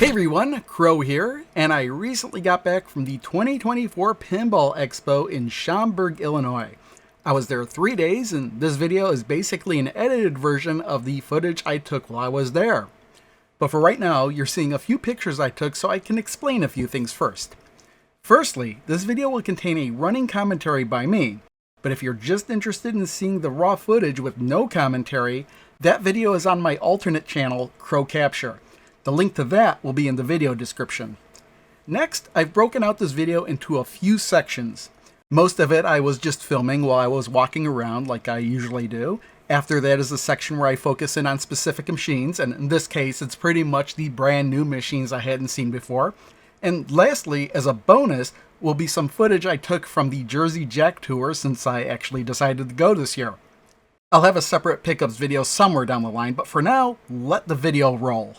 Hey everyone, Crow here, and I recently got back from the 2024 Pinball Expo in Schaumburg, Illinois. I was there 3 days, and this video is basically an edited version of the footage I took while I was there. But for right now, you're seeing a few pictures I took so I can explain a few things first. Firstly, this video will contain a running commentary by me, but if you're just interested in seeing the raw footage with no commentary, that video is on my alternate channel, Crow Capture. The link to that will be in the video description. Next, I've broken out this video into a few sections. Most of it I was just filming while I was walking around like I usually do. After that is a section where I focus in on specific machines, and in this case it's pretty much the brand new machines I hadn't seen before. And lastly, as a bonus, will be some footage I took from the Jersey Jack tour since I actually decided to go this year. I'll have a separate pickups video somewhere down the line, but for now, let the video roll.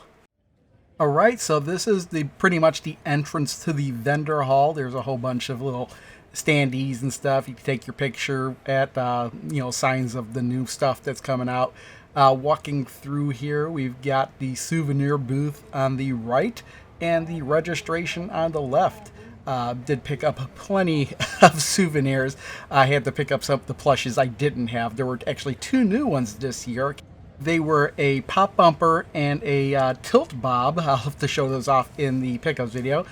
Alright, so this is pretty much the entrance to the vendor hall. There's a whole bunch of little standees and stuff. You can take your picture at, signs of the new stuff that's coming out. Walking through here, we've got the souvenir booth on the right and the registration on the left. Did pick up plenty of souvenirs. I had to pick up some of the plushes I didn't have. There were actually 2 new ones this year. They were a pop bumper and a tilt bob. I'll have to show those off in the pickups video.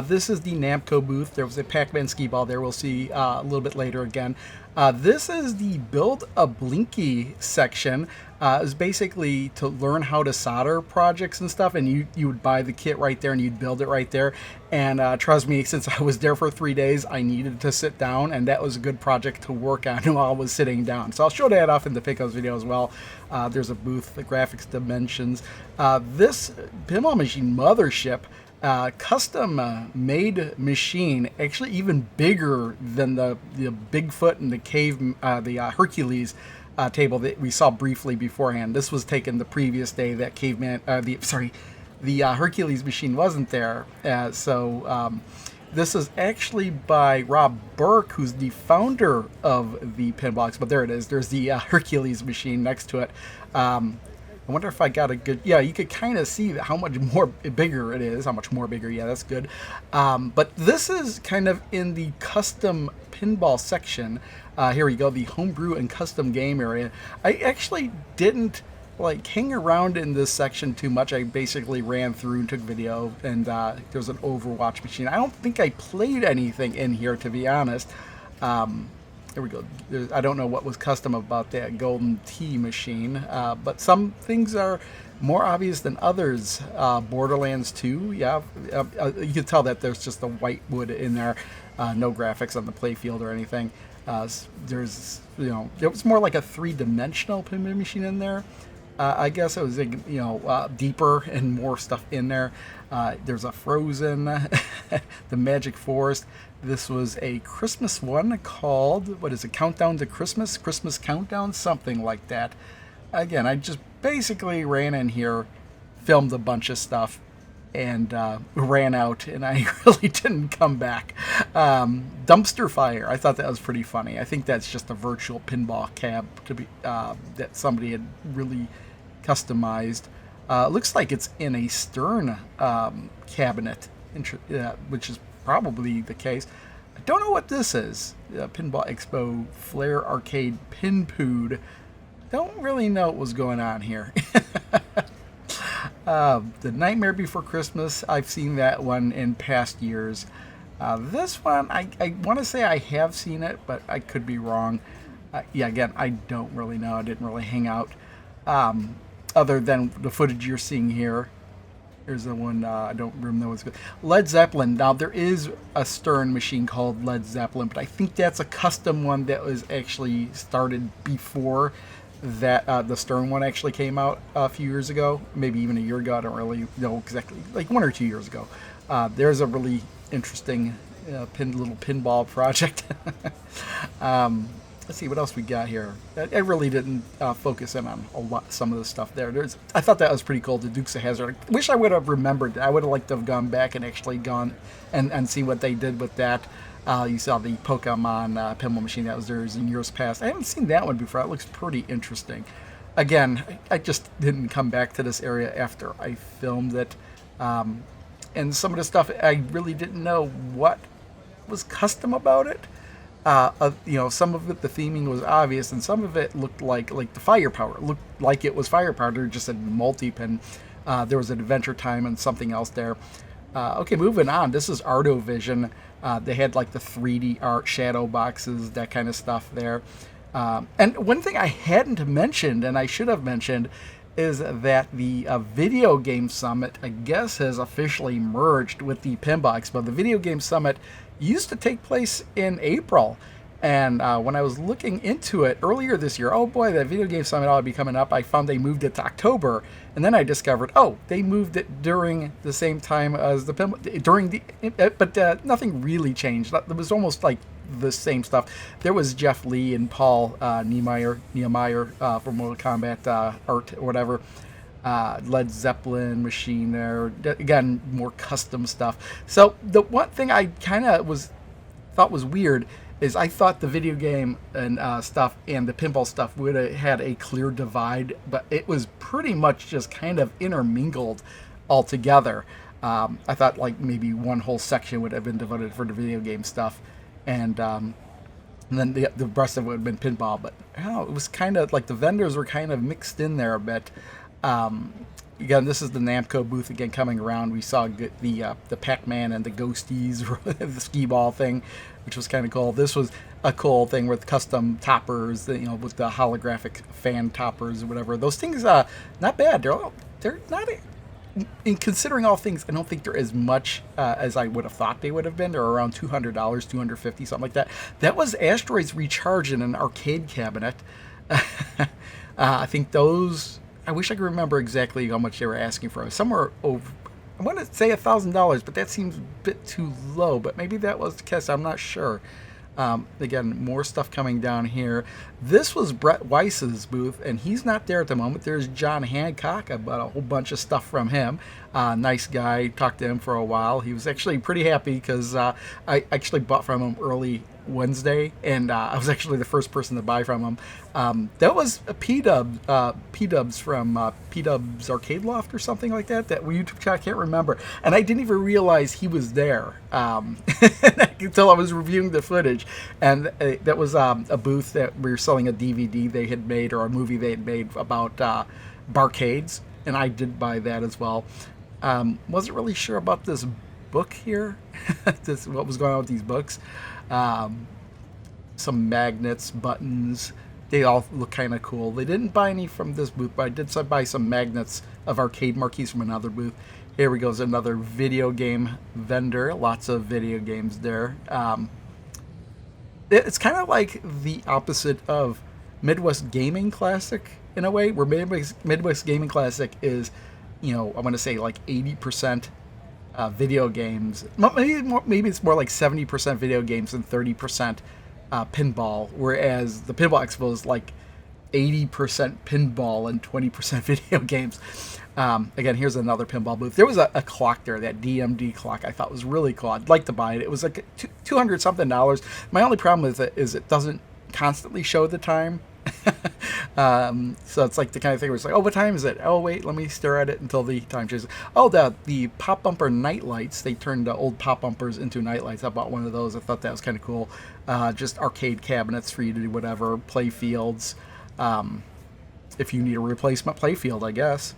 This is the Namco booth. There was a Pac-Man skee ball there. We'll see a little bit later again. This is the Build a Blinky section. It's basically to learn how to solder projects and stuff, and you would buy the kit right there and you'd build it right there. And trust me, since I was there for 3 days, I needed to sit down, and that was a good project to work on while I was sitting down. So I'll show that off in the pickups video as well. There's a booth, the graphics dimensions. This pinball machine mothership, custom made machine, actually even bigger than the Bigfoot and the cave, the Hercules table that we saw briefly beforehand. This was taken the previous day that the Hercules machine wasn't there. This is actually by Rob Burke, who's the founder of the Pinball Expo. There it is. There's the Hercules machine next to it. I wonder if I got a good... Yeah, you could kind of see how much more bigger it is. How much more bigger. Yeah, that's good. But this is kind of in the custom pinball section. Here we go, the homebrew and custom game area. I actually didn't hang around in this section too much. I basically ran through and took video, and there's an Overwatch machine. I don't think I played anything in here, to be honest. There we go. I don't know what was custom about that Golden Tea machine, but some things are more obvious than others. Borderlands 2, yeah. You can tell that there's just the white wood in there. No graphics on the playfield or anything. There was more like a 3-dimensional pinball machine in there. I guess it was, deeper and more stuff in there. There's a Frozen, the Magic Forest. This was a Christmas one called, what is it, Countdown to Christmas? Christmas Countdown? Something like that. Again, I just basically ran in here, filmed a bunch of stuff, and ran out, and I really didn't come back. Dumpster Fire, I thought that was pretty funny. I think that's just a virtual pinball cab to be that somebody had really customized. Looks like it's in a Stern cabinet, which is probably the case. I don't know what this is. Pinball Expo Flair Arcade Pinpood. Don't really know what was going on here. The Nightmare Before Christmas, I've seen that one in past years. This one, I want to say I have seen it, but I could be wrong. Yeah, again, I don't really know. I didn't really hang out. Other than the footage you're seeing here. There's the one, I don't remember what's good. Led Zeppelin. Now, there is a Stern machine called Led Zeppelin, but I think that's a custom one that was actually started before that the Stern one actually came out a few years ago, maybe even a year ago. I don't really know exactly, like 1 or 2 years ago. There's a really interesting little pinball project. Let's see what else we got here. I really didn't focus in on some of the stuff there. I thought that was pretty cool, the Dukes of Hazzard. I wish I would have remembered that. I would have liked to have gone back and actually gone and see what they did with that. You saw the Pokemon pinball machine that was there in years past. I haven't seen that one before. It looks pretty interesting. Again, I just didn't come back to this area after I filmed it. And some of the stuff I really didn't know what was custom about it. Some of it the theming was obvious, and some of it looked like the firepower. It looked like it was firepower, just a multi-pin. There was an Adventure Time and something else there. Okay, moving on. This is Artovision. They had like the 3D art shadow boxes, that kind of stuff there. And one thing I hadn't mentioned, and I should have mentioned, is that the Video Game Summit, I guess, has officially merged with the Pinball Expo. The Video Game Summit used to take place in April. And when I was looking into it earlier this year, oh boy, that Video Game Summit ought to be coming up, I found they moved it to October. And then I discovered, oh, they moved it during the same time as the Pinball, but nothing really changed. It was almost like the same stuff. There was Jeff Lee and Paul Niemeyer from Mortal Kombat art or whatever. Led Zeppelin machine there. Again, more custom stuff. So the one thing I kind of thought was weird is I thought the video game and stuff and the pinball stuff would have had a clear divide, but it was pretty much just kind of intermingled all together. I thought like maybe one whole section would have been devoted for the video game stuff, and then the rest of it would have been pinball. But it was kind of like the vendors were kind of mixed in there a bit. Again, this is the Namco booth again coming around. We saw the Pac-Man and the Ghosties, the skee ball thing, which was kind of cool. This was a cool thing with custom toppers, with the holographic fan toppers or whatever. Those things, not bad. They're not. In considering all things, I don't think they're as much as I would have thought they would have been. They're around $200, $250, something like that. That was Asteroids Recharge in an arcade cabinet. I think those. I wish I could remember exactly how much they were asking for. Somewhere over, I want to say $1,000, but that seems a bit too low. But maybe that was the case. I'm not sure. Again, more stuff coming down here. This was Brett Weiss's booth, and he's not there at the moment. There's John Hancock. I bought a whole bunch of stuff from him. Nice guy. Talked to him for a while. He was actually pretty happy because I actually bought from him early Wednesday, and I was actually the first person to buy from him. That was a P-Dubs from P-Dubs Arcade Loft or something like that YouTube channel. I can't remember, and I didn't even realize he was there until I was reviewing the footage. And that was a booth that we were selling a DVD they had made, or a movie they had made about barcades, and I did buy that as well. Wasn't really sure about this book here, what was going on with these books. Some magnets, buttons, they all look kind of cool. They didn't buy any from this booth, but I did buy some magnets of arcade marquees from another booth. Here we go, is another video game vendor. Lots of video games there. It's kind of like the opposite of Midwest Gaming Classic in a way, where Midwest Gaming Classic is, I want to say like 80% video games. Maybe it's more like 70% video games and 30% pinball, whereas the Pinball Expo is like 80% pinball and 20% video games. Again, here's another pinball booth. There was a clock there, that DMD clock I thought was really cool. I'd like to buy it. It was like $200-something. My only problem with it is it doesn't constantly show the time. So it's like the kind of thing where it's like, oh, what time is it? Oh, wait, let me stare at it until the time changes. Oh, the pop bumper night lights. They turned the old pop bumpers into night lights. I bought one of those. I thought that was kind of cool. Just arcade cabinets for you to do whatever. Play fields. If you need a replacement play field, I guess.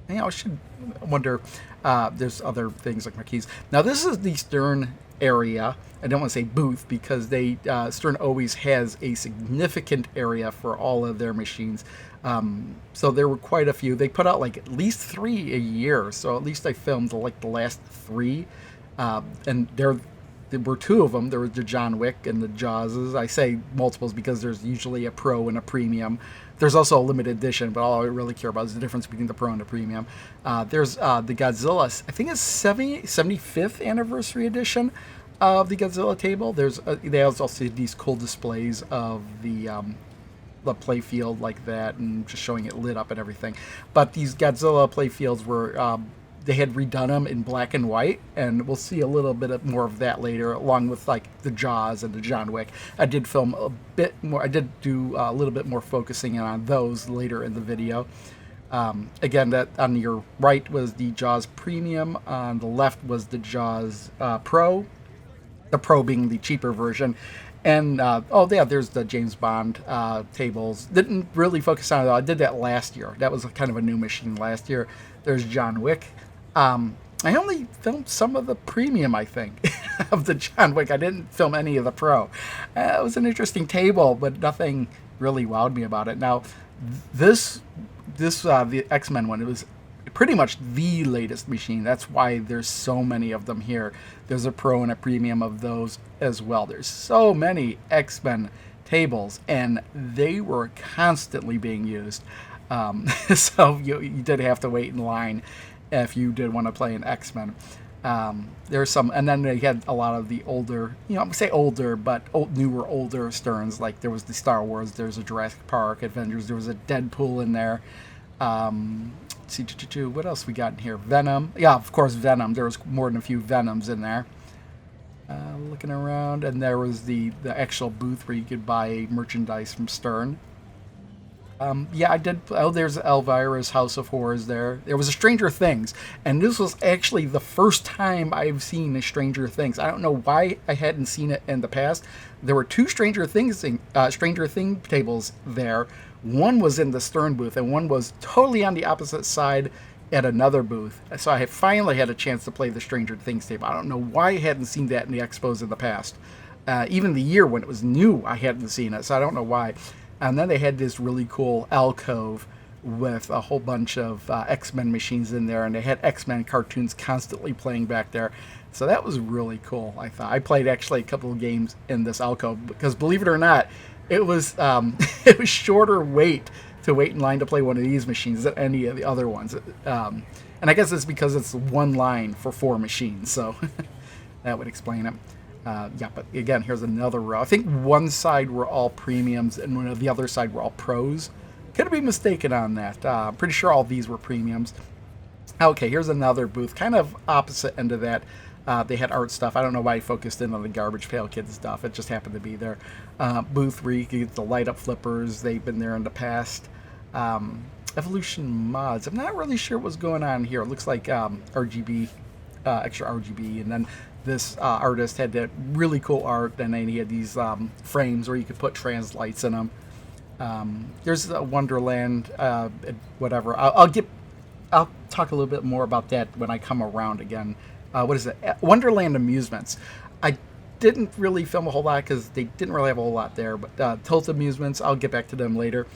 I should wonder. There's other things like marquees. Now, this is the Stern area. I don't want to say booth, because Stern always has a significant area for all of their machines. So there were quite a few. They put out like at least 3 a year. So at least I filmed like the last 3. And there were 2 of them. There was the John Wick and the Jawses. I say multiples because there's usually a Pro and a Premium. There's also a limited edition, but all I really care about is the difference between the Pro and the Premium. There's the Godzilla, I think it's 75th anniversary edition of the Godzilla table. They also see these cool displays of the play field like that, and just showing it lit up and everything. But these Godzilla play fields were they had redone them in black and white, and we'll see a little bit more of that later, along with like the Jaws and the John Wick. I did film a bit more. I did do a little bit more focusing on those later in the video. Again, that on your right was the Jaws Premium, on the left was the Jaws Pro, the Pro being the cheaper version. And oh yeah, there's the James Bond tables. Didn't really focus on it. I did that last year. That was kind of a new machine last year. There's John Wick. I only filmed some of the premium, I think, of the John Wick. I didn't film any of the Pro. It was an interesting table, but nothing really wowed me about it. Now, the X-Men one, it was pretty much the latest machine. That's why there's so many of them here. There's a Pro and a Premium of those as well. There's so many X-Men tables, and they were constantly being used. So you did have to wait in line if you did want to play an X-Men. There's some, and then they had a lot of the older, I'm gonna say older, but newer, older Sterns. Like there was the Star Wars, there's a Jurassic Park Adventures, there was a Deadpool in there. Let's see, what else we got in here? Venom, yeah, of course Venom. There was more than a few Venoms in there. Looking around, and there was the actual booth where you could buy merchandise from Stern. Yeah, I did. Oh, there's Elvira's House of Horrors there. There was a Stranger Things, and this was actually the first time I've seen a Stranger Things. I don't know why I hadn't seen it in the past. There were two Stranger Thing tables there. One was in the Stern booth, and one was totally on the opposite side at another booth. So I finally had a chance to play the Stranger Things table. I don't know why I hadn't seen that in the expos in the past. Even the year when it was new, I hadn't seen it, so I don't know why. And then they had this really cool alcove with a whole bunch of X-Men machines in there, and they had X-Men cartoons constantly playing back there. So that was really cool, I thought. I played actually a couple of games in this alcove because, believe it or not, it was it was shorter wait to wait in line to play one of these machines than any of the other ones. And I guess it's because it's one line for 4 machines, so that would explain it. Yeah, but again, here's another row. I think one side were all premiums and the other side were all pros. Could be mistaken on that. I'm pretty sure all these were premiums. Okay, here's another booth, kind of opposite end of that. They had art stuff. I don't know why I focused in on the Garbage Pail Kids stuff. It just happened to be there. Booth where you could get the light up flippers. They've been there in the past. Evolution mods. I'm not really sure what's going on here. It looks like RGB, extra RGB, and then this artist had that really cool art, and then he had these frames where you could put trans lights in them. There's a Wonderland, whatever. I'll talk a little bit more about that when I come around again. What is it? Wonderland Amusements. I didn't really film a whole lot because they didn't really have a whole lot there, but Tilt Amusements, I'll get back to them later.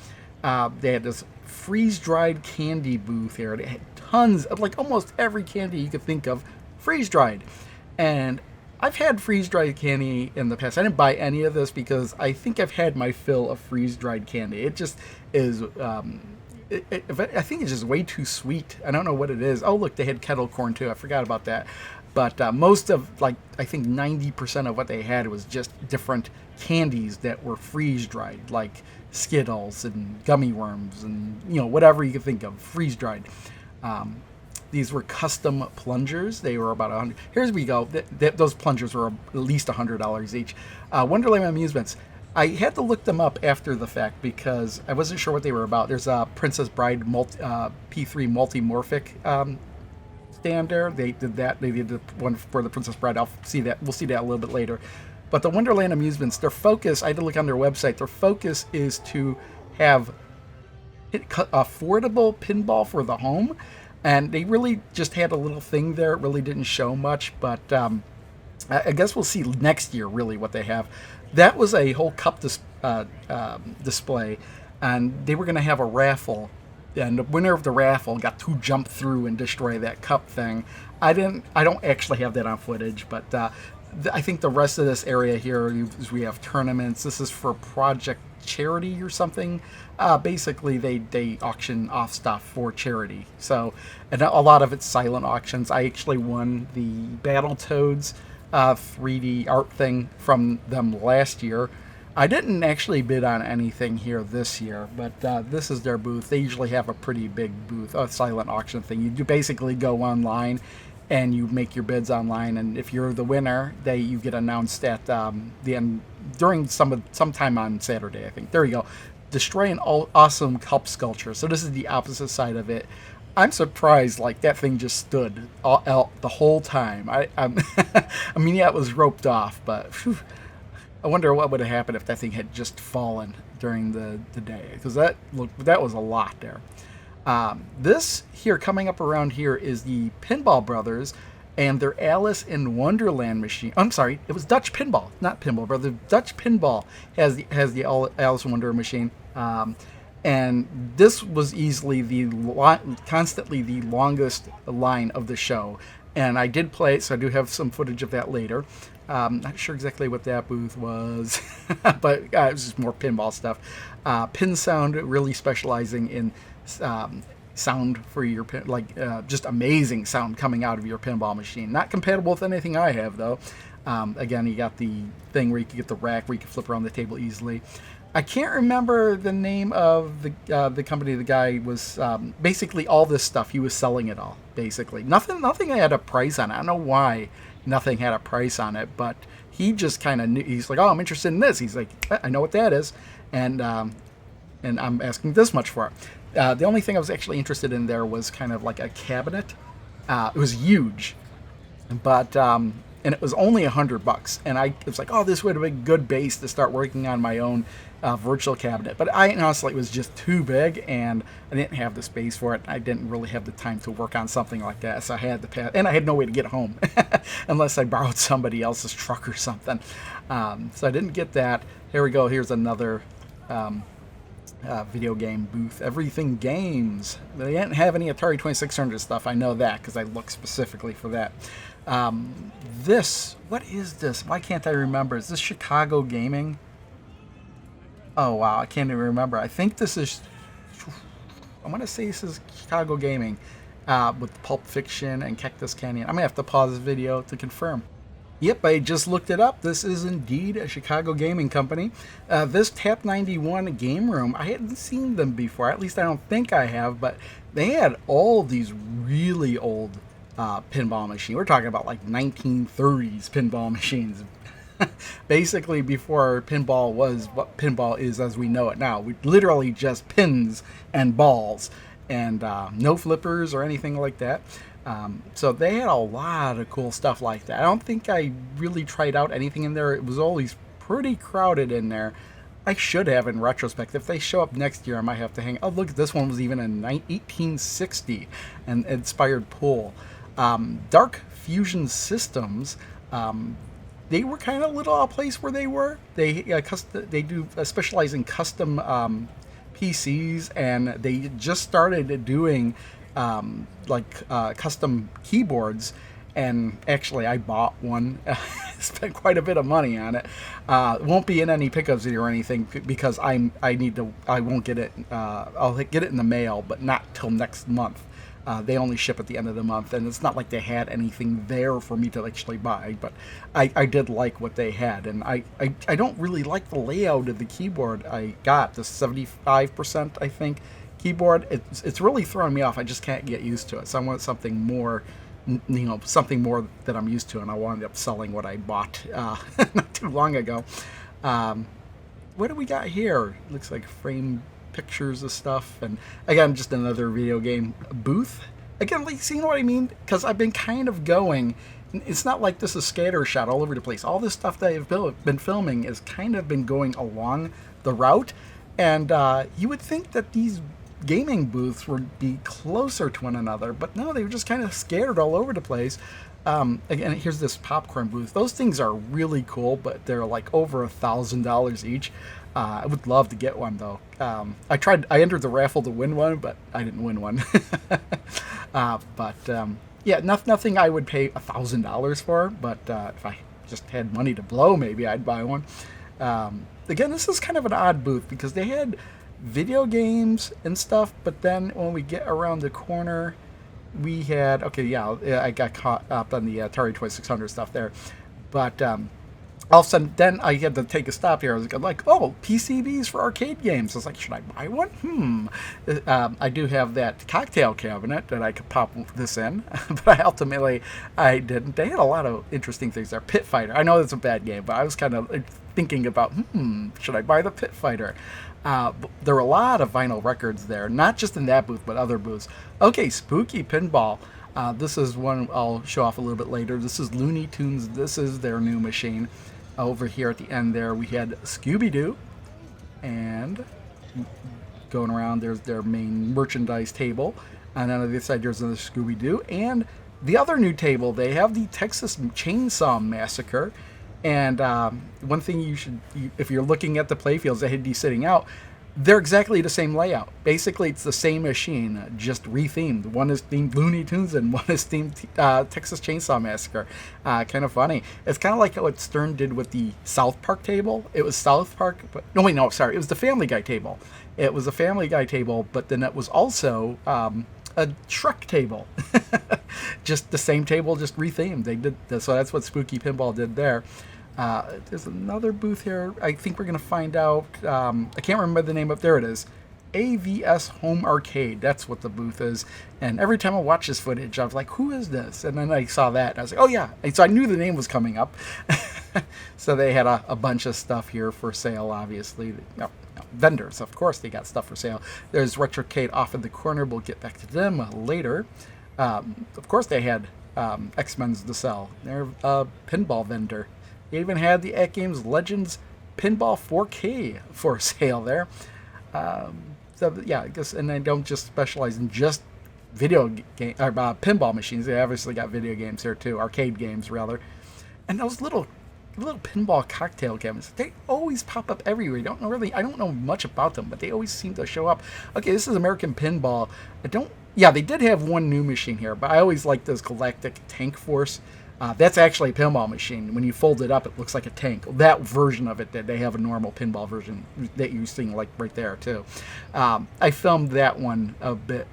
They had this freeze-dried candy booth here. They had tons of, like, almost every candy you could think of freeze-dried. And I've had freeze-dried candy in the past. I didn't buy any of this because I think I've had my fill of freeze-dried candy. It just is, I think it's just way too sweet. I don't know what it is. Oh, look, they had kettle corn too. I forgot about that. But most of, like, I think 90% of what they had was just different candies that were freeze-dried, like Skittles and gummy worms and, whatever you could think of, freeze-dried. These were custom plungers. They were about $100. Here we go. Those plungers were at least $100 each. Wonderland Amusements. I had to look them up after the fact because I wasn't sure what they were about. There's a Princess Bride P3 Multimorphic stand there. They did that. They did the one for the Princess Bride. We'll see that a little bit later. But the Wonderland Amusements, their focus, I had to look on their website, their focus is to have affordable pinball for the home. And they really just had a little thing there. It really didn't show much, but I guess we'll see next year really what they have. That was a whole cup display, and they were going to have a raffle. And the winner of the raffle got to jump through and destroy that cup thing. I don't actually have that on footage, but I think the rest of this area here is we have tournaments. This is for Project Charity or something. Basically they auction off stuff for charity. So, and a lot of it's silent auctions. I actually won the Battletoads 3D art thing from them last year. I didn't actually bid on anything here this year, but this is their booth. They usually have a pretty big booth, a silent auction thing. You basically go online and you make your bids online, and if you're the winner, you get announced at the end during sometime on Saturday, I think. There you go. destroy an awesome cup sculpture. So this is the opposite side of it. I'm surprised, like, that thing just stood the whole time. I mean, yeah, it was roped off, but whew, I wonder what would have happened if that thing had just fallen during the day, because that was a lot there. This here, coming up around here, is the Pinball Brothers and their Alice in Wonderland machine. I'm sorry, it was Dutch Pinball, not Pinball Brothers. Dutch Pinball has the Alice in Wonderland machine. And this was easily constantly the longest line of the show. And I did play it, so I do have some footage of that later. Not sure exactly what that booth was, but it was just more pinball stuff. Pin Sound, really specializing in sound for your pin, like just amazing sound coming out of your pinball machine. Not compatible with anything I have, though. Again, you got the thing where you can get the rack where you can flip around the table easily. I can't remember the name of the company. The guy was basically all this stuff. He was selling it all, basically. Nothing had a price on it. I don't know why nothing had a price on it, but he just kind of knew. He's like, oh, I'm interested in this. He's like, I know what that is, and I'm asking this much for it. The only thing I was actually interested in there was kind of like a cabinet. It was huge, but and it was only $100. And it was like, oh, this would have been a good base to start working on my own virtual cabinet. But I honestly, it was just too big, and I didn't have the space for it. I didn't really have the time to work on something like that, so I had to pass. And I had no way to get home unless I borrowed somebody else's truck or something. So I didn't get that. Here we go. Here's another video game booth. Everything Games. They didn't have any Atari 2600 stuff. I know that because I looked specifically for that. What is this? Why can't I remember? Is this Chicago Gaming? Oh, wow. I can't even remember. I think this is... I want to say this is Chicago Gaming with Pulp Fiction and Cactus Canyon. I'm going to have to pause this video to confirm. Yep, I just looked it up. This is indeed a Chicago gaming company. This Tap 91 game room, I hadn't seen them before. At least I don't think I have, but they had all these really old pinball machines. We're talking about like 1930s pinball machines. Basically before pinball was what pinball is as we know it now. We literally just pins and balls and no flippers or anything like that. So they had a lot of cool stuff like that. I don't think I really tried out anything in there. It was always pretty crowded in there. I should have in retrospect. If they show up next year, I might have to hang. Oh, look, this one was even in 1860 and inspired pool. Dark Fusion Systems. They were kind of a little off place where they were. They do specialize in custom PCs, and they just started doing custom keyboards. And actually, I bought one. Spent quite a bit of money on it. It won't be in any pickups video or anything because I won't get it. I'll get it in the mail, but not till next month. They only ship at the end of the month, and it's not like they had anything there for me to actually buy, but I did like what they had, and I don't really like the layout of the keyboard I got, the 75%, I think, keyboard. It's really throwing me off. I just can't get used to it, so I want something more, something more that I'm used to, and I wound up selling what I bought not too long ago. What do we got here? Looks like frame pictures of stuff, and again, just another video game booth. Again, like, seeing what I mean? Because I've been kind of going, it's not like this is scattershot all over the place. All this stuff that I've been filming has kind of been going along the route, and you would think that these gaming booths would be closer to one another, but no, they were just kind of scattered all over the place. Again, here's this popcorn booth. Those things are really cool, but they're like over $1,000 each. I would love to get one, though. I entered the raffle to win one, but I didn't win one. Yeah, nothing I would pay $1,000 for, but if I just had money to blow, maybe I'd buy one. Again, this is kind of an odd booth because they had video games and stuff, but then when we get around the corner, we had, I got caught up on the Atari 2600 stuff there, but all of a sudden, then I had to take a stop here. I was like, oh, PCBs for arcade games. I was like, should I buy one? I do have that cocktail cabinet that I could pop this in, but I didn't. They had a lot of interesting things there. Pit Fighter. I know it's a bad game, but I was kind of thinking about, should I buy the Pit Fighter? There were a lot of vinyl records there, not just in that booth, but other booths. Okay, Spooky Pinball. This is one I'll show off a little bit later. This is Looney Tunes. This is their new machine. Over here at the end there, we had Scooby-Doo. And going around, there's their main merchandise table. And on the other side, there's another Scooby-Doo. And the other new table, they have the Texas Chainsaw Massacre. And one thing if you're looking at the playfields that he'd be sitting out, they're exactly the same layout. Basically, it's the same machine, just rethemed. One is themed Looney Tunes and one is themed Texas Chainsaw Massacre. Kind of funny. It's kind of like what Stern did with the South Park table. It was South Park, but sorry. It was the Family Guy table. It was a Family Guy table, but then it was also a Shrek table. Just the same table, just rethemed. They did so. That's what Spooky Pinball did there. There's another booth here. I think we're going to find out. I can't remember the name of. There it is. AVS Home Arcade. That's what the booth is. And every time I watch this footage, I was like, who is this? And then I saw that. And I was like, oh, yeah. And so I knew the name was coming up. So they had a bunch of stuff here for sale, obviously. Vendors, of course, they got stuff for sale. There's Retro-cade off in the corner. We'll get back to them later. Of course, they had X-Men's to sell. They're a pinball vendor. They even had the AtGame's Legends Pinball 4K for sale there. So yeah, I guess, and they don't just specialize in just video game or pinball machines. They obviously got video games here too, arcade games rather. And those little pinball cocktail cabinets, they always pop up everywhere. I don't know much about them, but they always seem to show up. Okay, this is American Pinball. They did have one new machine here, but I always like this Galactic Tank Force. That's actually a pinball machine. When you fold it up, it looks like a tank. That version of it, that they have a normal pinball version that you're seeing like right there too. I filmed that one a bit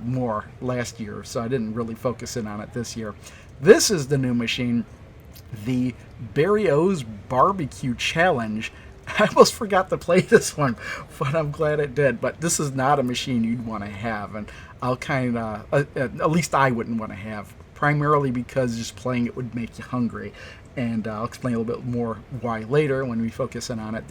more last year, so I didn't really focus in on it this year. This is the new machine, the Barry O's Barbecue Challenge. I almost forgot to play this one, but I'm glad it did. But this is not a machine you'd want to have, and I'll kind of, at least I wouldn't want to have. Primarily because just playing it would make you hungry, and I'll explain a little bit more why later when we focus in on it.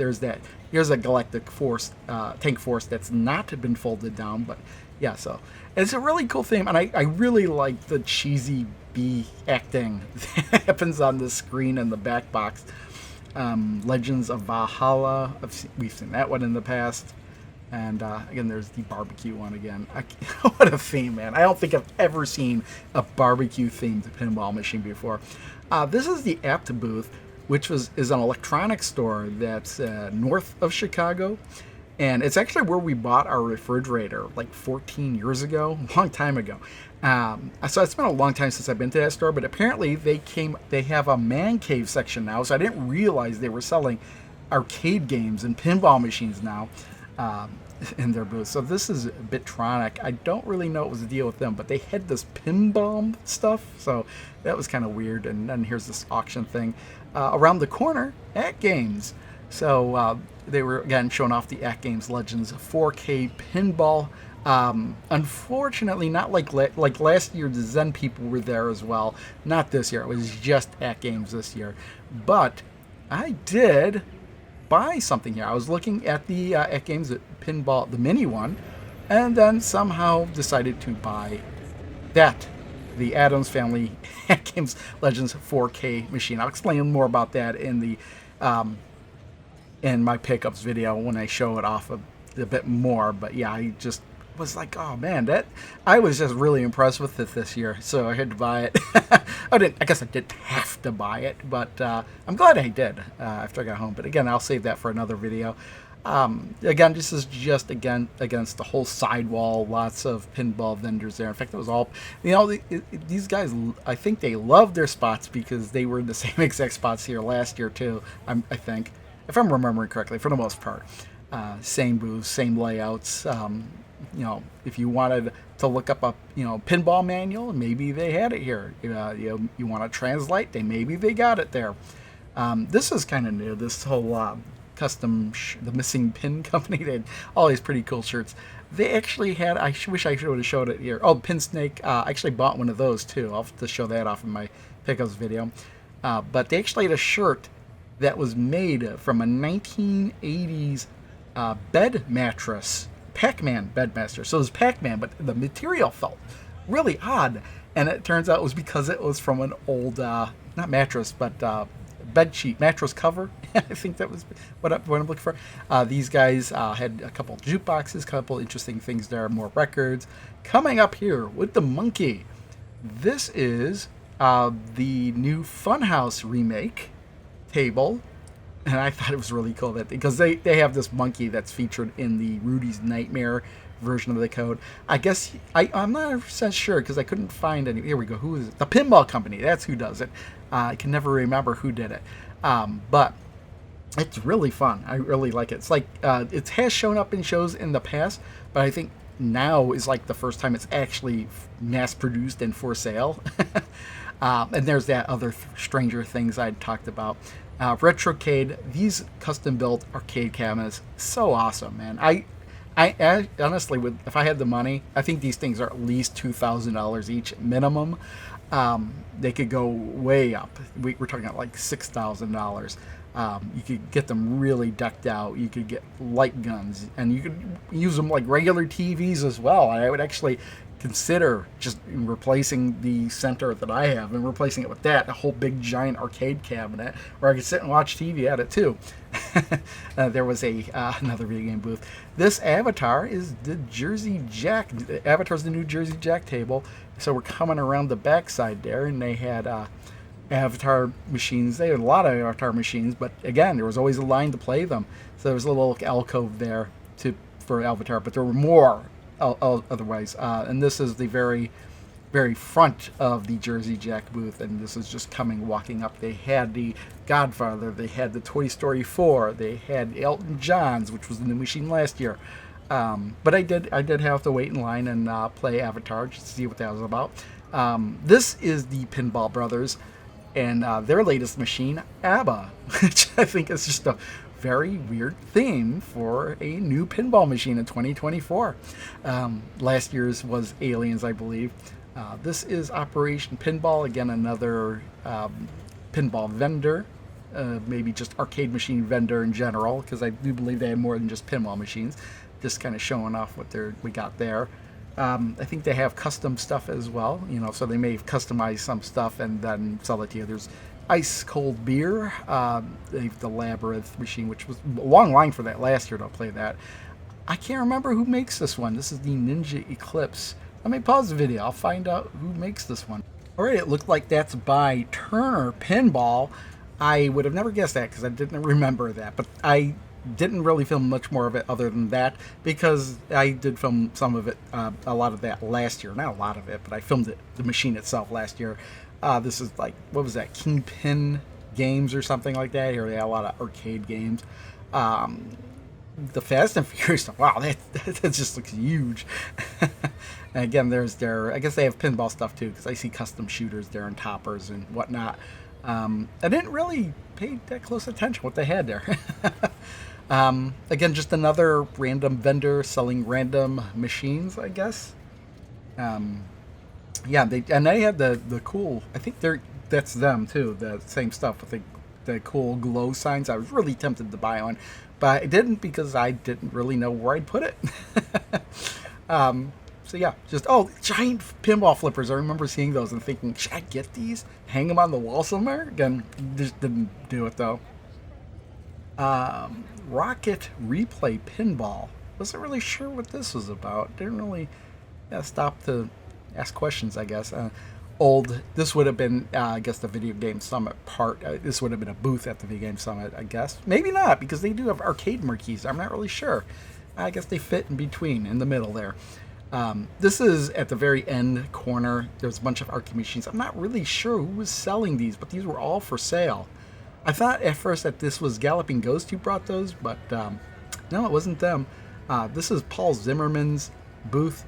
Here's a Galactic Force Tank Force that's not been folded down, but yeah, so it's a really cool theme, and I really like the cheesy bee acting that happens on the screen in the back box. Legends of Valhalla, we've seen that one in the past. And again, there's the barbecue one again. What a theme, man. I don't think I've ever seen a barbecue-themed pinball machine before. This is the Apt booth, which is an electronics store that's north of Chicago. And it's actually where we bought our refrigerator like 14 years ago, a long time ago. So it's been a long time since I've been to that store, but apparently they have a man cave section now, so I didn't realize they were selling arcade games and pinball machines now. In their booth. So this is Bitronic. I don't really know what was the deal with them, but they had this pinball stuff, so that was kind of weird. And then here's this auction thing. Around the corner, AtGames. So they were, again, showing off the AtGames Legends 4K pinball. Unfortunately, not like last year, the Zen people were there as well. Not this year. It was just AtGames this year. But I did buy something here. I was looking at the AtGames pinball, the mini one, and then somehow decided to buy the Addams Family AtGames Legends 4K machine. I'll explain more about that in the in my pickups video when I show it off a bit more. But yeah, I just was like, oh man, I was just really impressed with it this year, so I had to buy it. I guess I didn't have to buy it, but I'm glad I did after I got home. But again, I'll save that for another video. Again, this is just against the whole sidewall. Lots of pinball vendors there. In fact, it was all, these guys, I think they love their spots because they were in the same exact spots here last year too. I think, if I'm remembering correctly, for the most part, same booths, same layouts. If you wanted to look up a pinball manual, maybe they had it here. You want to translate, maybe they got it there. This is kind of new. This whole custom, the Missing Pin Company, they had all these pretty cool shirts. They actually had, I wish I would have showed it here. Oh, Pin Snake. I actually bought one of those too. I'll have to show that off in my pickups video. But they actually had a shirt that was made from a 1980s bed mattress, Pac-Man bed mattress. So it was Pac-Man, but the material felt really odd. And it turns out it was because it was from an old, not mattress, but bed sheet, mattress cover. I think that was what I'm looking for. These guys had a couple jukeboxes, a couple interesting things there, more records. Coming up here with the monkey. This is the new Funhouse remake table. And I thought it was really cool that because they have this monkey that's featured in the Rudy's Nightmare version of the code. I guess I'm not 100% sure because I couldn't find any. Here we go. Who is it? The Pinball Company. That's who does it. I can never remember who did it. But it's really fun. I really like it. It's like it has shown up in shows in the past, but I think now is like the first time it's actually mass produced and for sale. And there's that other Stranger Things I talked about. Retro-cade, these custom built arcade cabinets, so awesome, man. I honestly would, if I had the money, I think these things are at least $2,000 each minimum. They could go way up. We're talking about like $6,000. You could get them really decked out. You could get light guns, and you could use them like regular TVs as well. I would actually consider just replacing the center that I have and replacing it with that, a whole big giant arcade cabinet where I could sit and watch TV at it too. There was another video game booth. This Avatar is the Jersey Jack. Avatar's the new Jersey Jack table. So we're coming around the backside there, and they had Avatar machines. They had a lot of Avatar machines, but again, there was always a line to play them. So there was a little alcove there for Avatar, but there were more otherwise. And this is the very, very front of the Jersey Jack booth, and this is just walking up. They had the Godfather, they had the Toy Story 4, they had Elton John's, which was the new machine last year. But I did have to wait in line and play Avatar just to see what that was about. This is the Pinball Brothers and their latest machine, ABBA, which I think is just a very weird theme for a new pinball machine in 2024. Last year's was Aliens, I believe. This is Operation Pinball, again another pinball vendor, maybe just arcade machine vendor in general, because I do believe they have more than just pinball machines. Just kind of showing off what we got there. I think they have custom stuff as well, so they may customize some stuff and then sell it to you. There's ice cold beer. They have the Labyrinth machine, which was a long line for that last year to play that. I can't remember who makes this one. This is the Ninja Eclipse. Let me pause the video. I'll find out who makes this one. All right, it looked like that's by Turner Pinball. I would have never guessed that because I didn't remember that, but I didn't really film much more of it other than that because I did film some of it, a lot of that last year. Not a lot of it, but I filmed the machine itself last year. This is like, what was that, Kingpin Games or something like that. Here they have a lot of arcade games. The Fast and Furious stuff, wow, that just looks huge. And again, there's I guess they have pinball stuff too, because I see custom shooters there and toppers and whatnot. I didn't really pay that close attention what they had there. Again, just another random vendor selling random machines, I guess. Yeah, they had the cool, I think that's them too, the same stuff with the cool glow signs. I was really tempted to buy one, but I didn't because I didn't really know where I'd put it. So yeah, giant pinball flippers. I remember seeing those and thinking, should I get these? Hang them on the wall somewhere? Again, just didn't do it though. Rocket Replay Pinball. Wasn't really sure what this was about. Didn't really stop to ask questions, I guess. This would have been, I guess, the Video Game Summit part. This would have been a booth at the Video Game Summit, I guess. Maybe not, because they do have arcade marquees. I'm not really sure. I guess they fit in between, in the middle there. This is at the very end corner. There's a bunch of arcade machines. I'm not really sure who was selling these, but these were all for sale. I thought at first that this was Galloping Ghost who brought those, but no, it wasn't them. This is Paul Zimmerman's booth.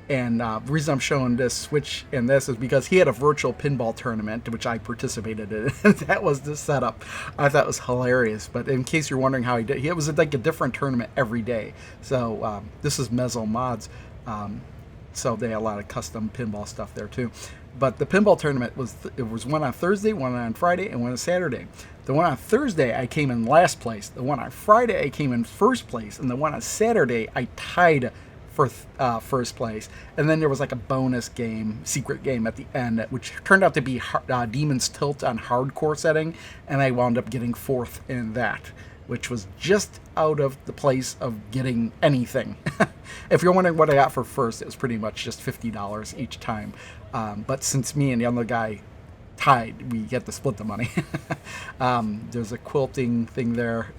And the reason I'm showing this Switch and this is because he had a virtual pinball tournament, which I participated in. That was the setup. I thought it was hilarious. But in case you're wondering how he did, it was like a different tournament every day. So this is Mezzo Mods. So they had a lot of custom pinball stuff there too. But the pinball tournament was one on Thursday, one on Friday, and one on Saturday. The one on Thursday, I came in last place. The one on Friday, I came in first place. And the one on Saturday, I tied for first place. And then there was like a bonus game, secret game at the end, which turned out to be Demon's Tilt on hardcore setting. And I wound up getting fourth in that, which was just out of the place of getting anything. If you're wondering what I got for first, it was pretty much just $50 each time. But since me and the other guy tied, we get to split the money. There's a quilting thing there.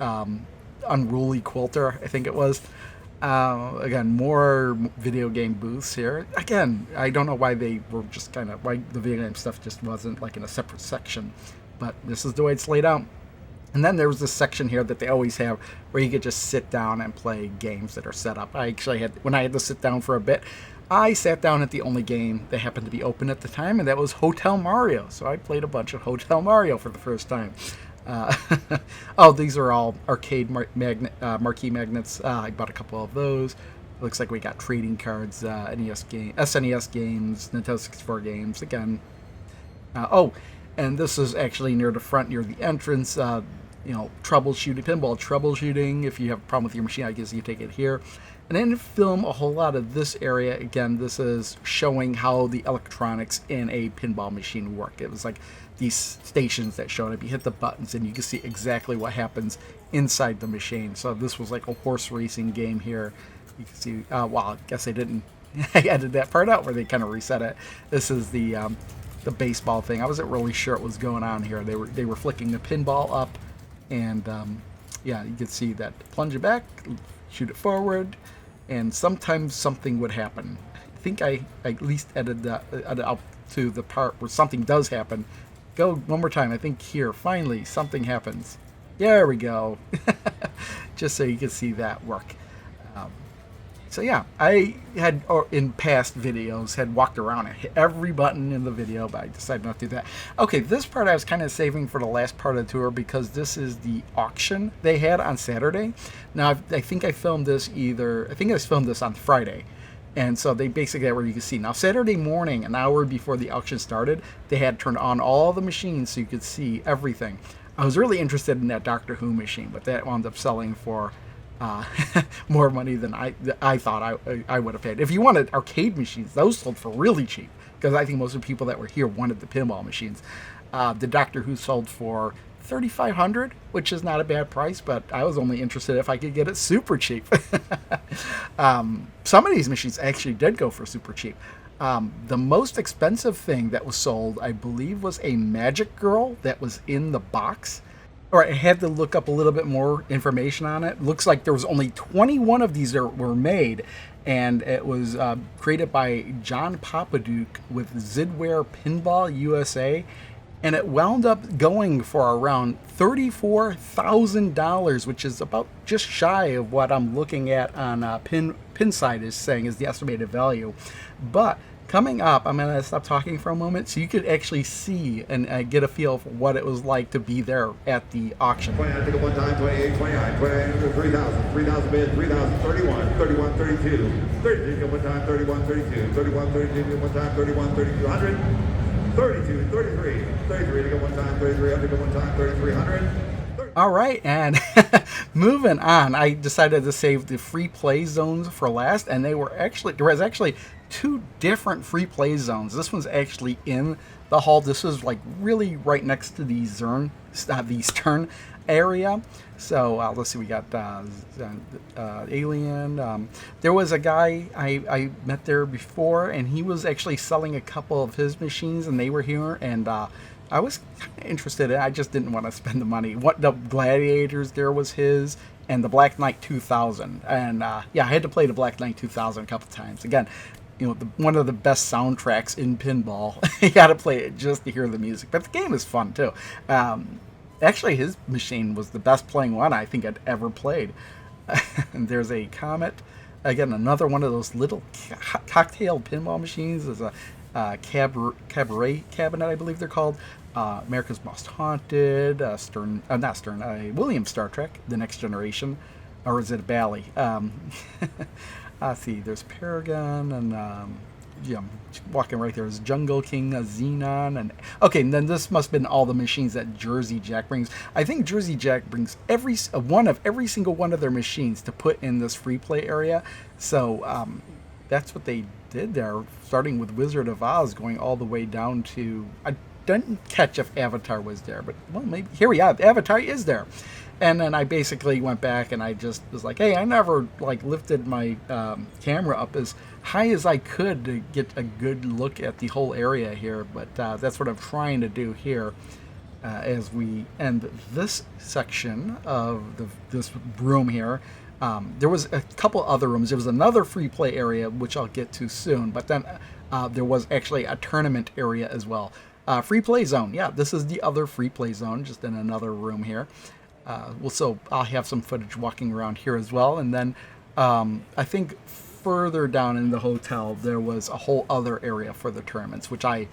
Unruly Quilter, I think it was. Again, more video game booths here. Again, I don't know why they were just why the video game stuff just wasn't like in a separate section. But this is the way it's laid out. And then there was this section here that they always have where you could just sit down and play games that are set up. I actually when I had to sit down for a bit, I sat down at the only game that happened to be open at the time, and that was Hotel Mario. So I played a bunch of Hotel Mario for the first time. Oh, these are all arcade marquee magnets. I bought a couple of those. Looks like we got trading cards, SNES games, Nintendo 64 games. Again, and this is actually near the front, near the entrance. Troubleshooting, pinball troubleshooting. If you have a problem with your machine, I guess you take it here. And I didn't film a whole lot of this area. Again, this is showing how the electronics in a pinball machine work. It was like these stations that showed up. You hit the buttons and you can see exactly what happens inside the machine. So this was like a horse racing game here. You can see, well, I guess I didn't, I edited that part out where they kind of reset it. This is the baseball thing. I wasn't really sure what was going on here. They were flicking the pinball up, and yeah, you could see that plunge it back, shoot it forward, and sometimes something would happen. I think I at least edited out to the part where something does happen. Go one more time. I think here, finally, something happens. There we go. Just so you can see that work. So yeah, I had, in past videos, had walked around and hit every button in the video, but I decided not to do that. Okay, this part I was kind of saving for the last part of the tour because this is the auction they had on Saturday. Now, I think I filmed this on Friday. And so they basically had where you can see. Now, Saturday morning, an hour before the auction started, they had turned on all the machines so you could see everything. I was really interested in that Doctor Who machine, but that wound up selling for more money than I thought I would have paid. If you wanted arcade machines, those sold for really cheap, because I think most of the people that were here wanted the pinball machines. The Doctor Who sold for $3,500, which is not a bad price, but I was only interested if I could get it super cheap. Some of these machines actually did go for super cheap. The most expensive thing that was sold, I believe, was a Magic Girl that was in the box. Or I had to look up a little bit more information on it. Looks like there was only 21 of these that were made, and it was created by John Papaduke with Zidware Pinball USA, and it wound up going for around $34,000, which is about just shy of what I'm looking at on Pinside is saying is the estimated value. But coming up, I'm going to stop talking for a moment so you could actually see and get a feel for what it was like to be there at the auction. 29, take it one time, 28, 29, 29, 3,000, 3,000 bid, 3,000, 31, 31, 32, 32, take it one time, 31, 32, 31, 32, take it one time, 31, 3200, 32, 33, 33, take it one time, 33, take it one time, 3,300. All right, and moving on, I decided to save the free play zones for last, and there was actually two different free play zones. This one's actually in the hall. This is like really right next to the stern area. So let's see, we got Alien. There was a guy I met there before, and he was actually selling a couple of his machines, and they were here, and I was kind of interested in it. I just didn't want to spend the money. What the Gladiators there was his, and the Black Knight 2000. And yeah, I had to play the Black Knight 2000 a couple times. Again, you know, one of the best soundtracks in pinball. You got to play it just to hear the music. But the game is fun too. Actually, his machine was the best playing one I think I'd ever played. And there's a Comet. again, another one of those little cocktail pinball machines. There's a cabaret cabinet, I believe they're called. America's Most Haunted, Williams Star Trek, The Next Generation, or is it a Bally? Let's see, there's Paragon, and walking right there is Jungle King, Xenon, and okay, and then this must have been all the machines that Jersey Jack brings. I think Jersey Jack brings every single one of their machines to put in this free play area. So that's what they did there, starting with Wizard of Oz, going all the way down to, I didn't catch if Avatar was there, but well, maybe here we are. Avatar is there. And then I basically went back and I just was like, hey, I never lifted my camera up as high as I could to get a good look at the whole area here. But that's what I'm trying to do here as we end this section of this room here. There was a couple other rooms. There was another free play area, which I'll get to soon. But then there was actually a tournament area as well. Free play zone. Yeah, this is the other free play zone, just in another room here. So I'll have some footage walking around here as well. And then I think further down in the hotel, there was a whole other area for the tournaments, which I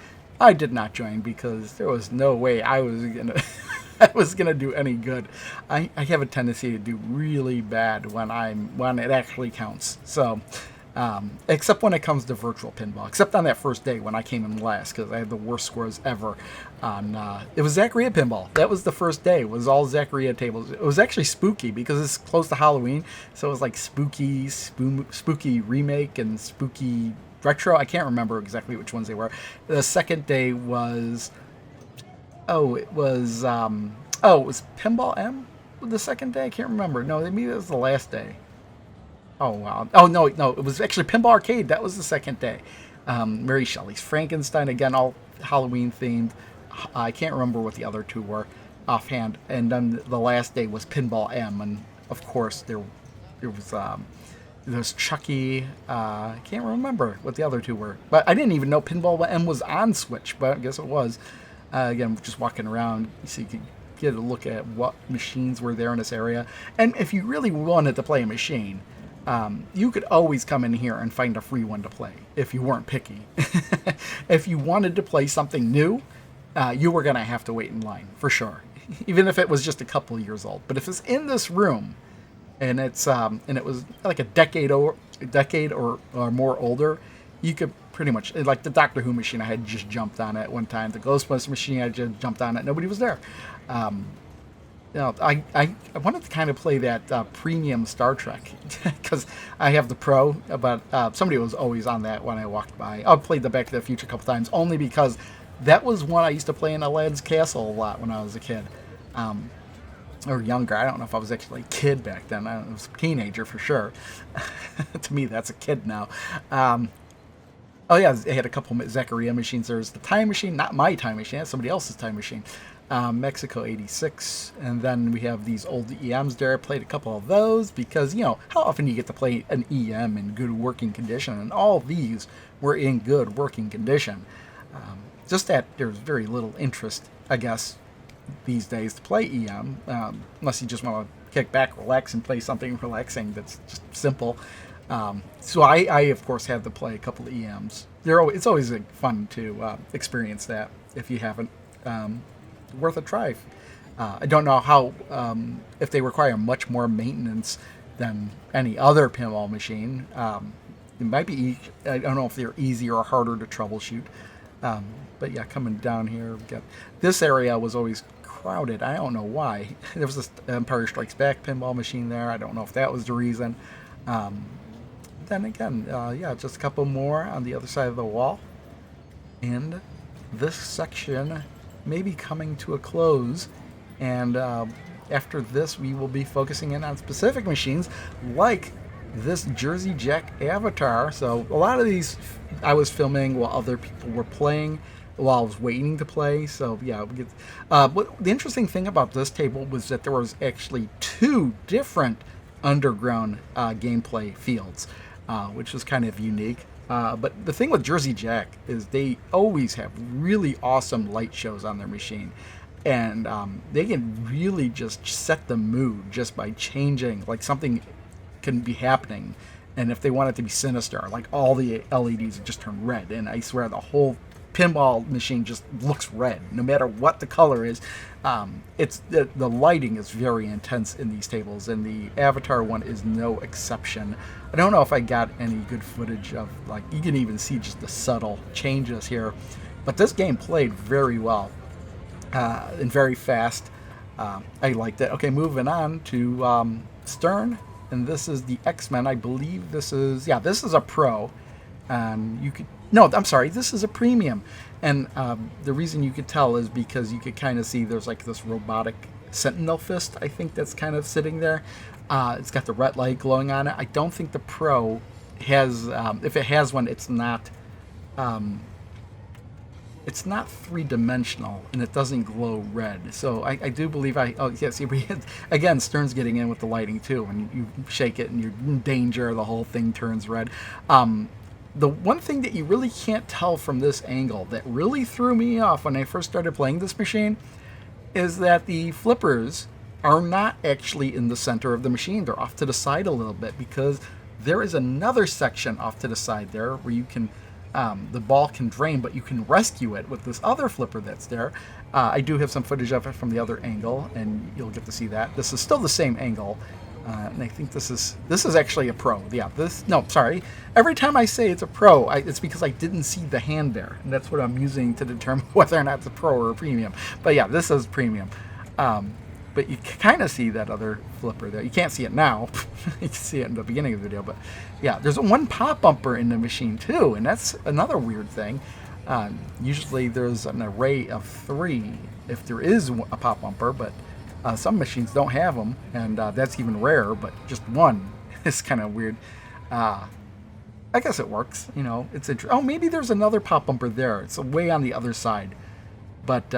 did not join because there was no way I was gonna do any good. I have a tendency to do really bad when it actually counts. So except when it comes to virtual pinball, except on that first day when I came in last because I had the worst scores ever on it was Zaccaria Pinball. That was the first day. It was all Zaccaria tables. It was actually spooky because it's close to Halloween, so it was like spooky remake and spooky retro. I can't remember exactly which ones they were. The second day was it was Pinball M the second day. I can't remember. No, maybe that was the last day. Oh, wow. Oh, no, it was actually Pinball Arcade. That was the second day. Mary Shelley's Frankenstein, again, all Halloween themed. I can't remember what the other two were offhand. And then the last day was Pinball M. And, of course, there was Chucky. I can't remember what the other two were. But I didn't even know Pinball M was on Switch, but I guess it was. Again, just walking around, so you could get a look at what machines were there in this area. And if you really wanted to play a machine, you could always come in here and find a free one to play if you weren't picky. If you wanted to play something new, you were going to have to wait in line for sure, even if it was just a couple years old. But if it's in this room and it was like a decade or more older, you could pretty much, like the Doctor Who machine, I had just jumped on it one time. The Ghostbusters machine, I just jumped on it. Nobody was there. I wanted to kind of play that premium Star Trek because I have the Pro, but somebody was always on that when I walked by. I played the Back to the Future a couple times only because that was one I used to play in Aladdin's Castle a lot when I was a kid. Or younger. I don't know if I was actually a kid back then. I was a teenager for sure. To me, that's a kid now. Oh yeah, they had a couple of Zaccaria machines. There's the Time Machine, not my Time Machine, that's somebody else's Time Machine. Mexico 86, and then we have these old EMs there. I played a couple of those because, how often do you get to play an EM in good working condition? And all of these were in good working condition. Just that there's very little interest, I guess, these days to play EM, unless you just want to kick back, relax, and play something relaxing that's just simple. So I, of course, had to play a couple of EMs. It's always fun to experience that if you haven't. Worth a try. I don't know how if they require much more maintenance than any other pinball machine. It might be. I don't know if they're easier or harder to troubleshoot. But yeah, coming down here, this area was always crowded. I don't know why. There was this Empire Strikes Back pinball machine there. I don't know if that was the reason. Then again, just a couple more on the other side of the wall. And this section may be coming to a close. And after this, we will be focusing in on specific machines like this Jersey Jack Avatar. So a lot of these I was filming while other people were playing, while I was waiting to play. So yeah, but the interesting thing about this table was that there was actually 2 different underground gameplay fields, which was kind of unique. But the thing with Jersey Jack is they always have really awesome light shows on their machine. And they can really just set the mood just by changing, like something can be happening And if they want it to be sinister, like all the LEDs would just turn red. And I swear the whole pinball machine just looks red, no matter what the color is. It's the lighting is very intense in these tables, and the Avatar one is no exception. I don't know if I got any good footage of, like, you can even see just the subtle changes here. But this game played very well and very fast. I liked it. Okay, moving on to Stern. And this is the X-Men. I believe this is, yeah, this is a Pro. You could, no, I'm sorry, this is a Premium. And the reason you could tell is because you could kind of see there's like this robotic Sentinel fist, I think, that's kind of sitting there. It's got the red light glowing on it. I don't think the Pro has, if it has one, it's not three-dimensional, and it doesn't glow red. So I do believe see, again, Stern's getting in with the lighting too. When you shake it and you're in danger, the whole thing turns red. The one thing that you really can't tell from this angle that really threw me off when I first started playing this machine is that the flippers are not actually in the center of the machine. They're off to the side a little bit, because there is another section off to the side there where you can the ball can drain, but you can rescue it with this other flipper that's there. I do have some footage of it from the other angle, and you'll get to see that. This is still the same angle, and I think this is actually a Pro. Yeah, no, sorry. Every time I say it's a Pro, it's because I didn't see the hand there, and that's what I'm using to determine whether or not it's a Pro or a Premium. But yeah, this is Premium. But you kind of see that other flipper there. You can't see it now. You can see it in the beginning of the video. But yeah, there's one pop bumper in the machine too, and that's another weird thing. Usually there's an array of 3 if there is a pop bumper, but some machines don't have them, and that's even rarer. But just one is kind of weird. I guess it works. You know, it's oh, maybe there's another pop bumper there. It's way on the other side. But